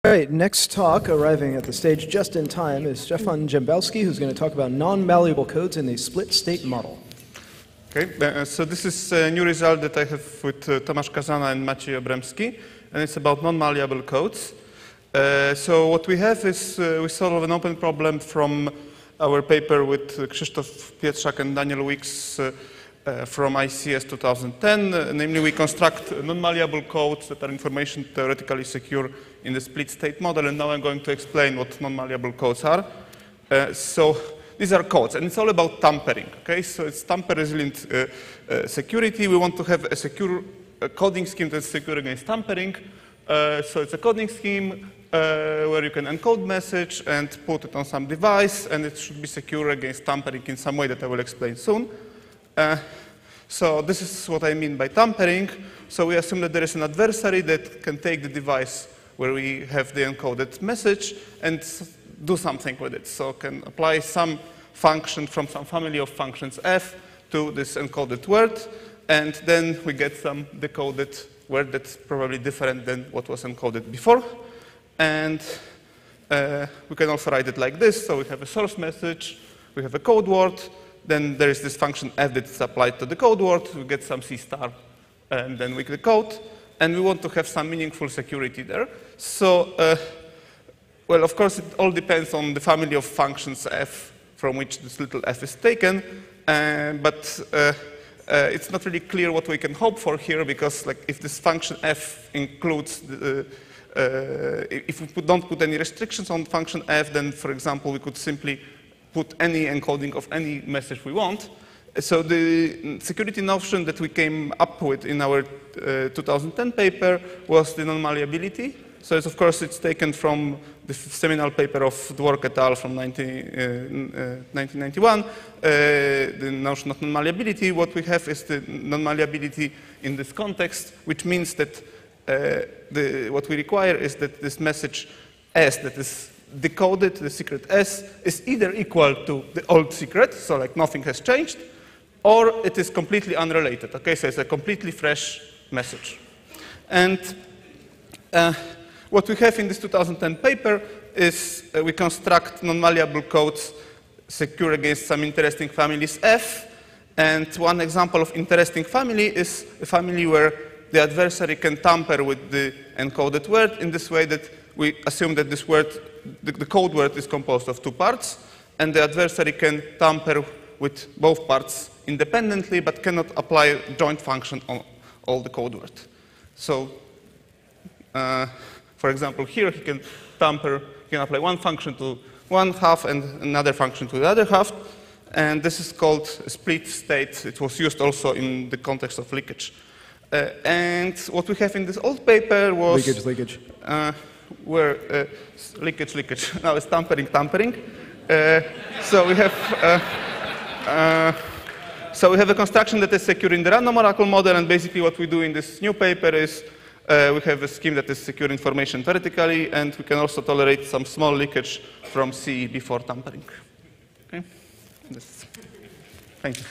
All right, next talk, arriving at the stage just in time, is Stefan Dziembowski, who's going to talk about non-malleable codes in the split-state model. Okay, so this is a new result that I have with Tomasz, Kazana, and Maciej Obremski, and it's about non-malleable codes. So what we have is we solve an open problem from our paper with Krzysztof Pietrzak and Daniel Weeks from ICS 2010. Namely, we construct non-malleable codes that are information theoretically secure in the split-state model, and now I'm going to explain what non-malleable codes are. So these are codes, and it's all about tampering. Okay, so it's tamper-resilient security. We want to have a secure coding scheme that's secure against tampering. So it's a coding scheme where you can encode message and put it on some device, and it should be secure against tampering in some way that I will explain soon. So this is what I mean by tampering. So we assume that there is an adversary that can take the device where we have the encoded message and do something with it. So can apply some function from some family of functions f to this encoded word, and then we get some decoded word that's probably different than what was encoded before. And we can also write it like this. So we have a source message, we have a code word, then there is this function f that's applied to the code word, we get some C star, and then we decode, and we want to have some meaningful security there. So, well, of course, it all depends on the family of functions f from which this little f is taken, but it's not really clear what we can hope for here, because like, if this function f includes, if we don't put any restrictions on function f, then, for example, we could simply put any encoding of any message we want. So the security notion that we came up with in our 2010 paper was the non-malleability. So of course it's taken from the seminal paper of Dwork et al. From 1991, the notion of non-malleability. What we have is the non-malleability in this context, which means that what we require is that this message S that is decoded, the secret S, is either equal to the old secret, so like nothing has changed, or it is completely unrelated. Okay, so it's a completely fresh message. And what we have in this 2010 paper is we construct non-malleable codes secure against some interesting families F. And one example of interesting family is a family where the adversary can tamper with the encoded word in this way that we assume that this word, the code word, is composed of two parts, and the adversary can tamper with both parts independently, but cannot apply a joint function on all the code word. So, for example, here he can tamper, he can apply one function to one half and another function to the other half, and this is called a split state. It was used also in the context of leakage. And what we have in this old paper was leakage. Where leakage. Now it's tampering. So we have a construction that is secure in the random oracle model, and basically what we do in this new paper is we have a scheme that is secure information theoretically, and we can also tolerate some small leakage from C before tampering. Okay, thank you.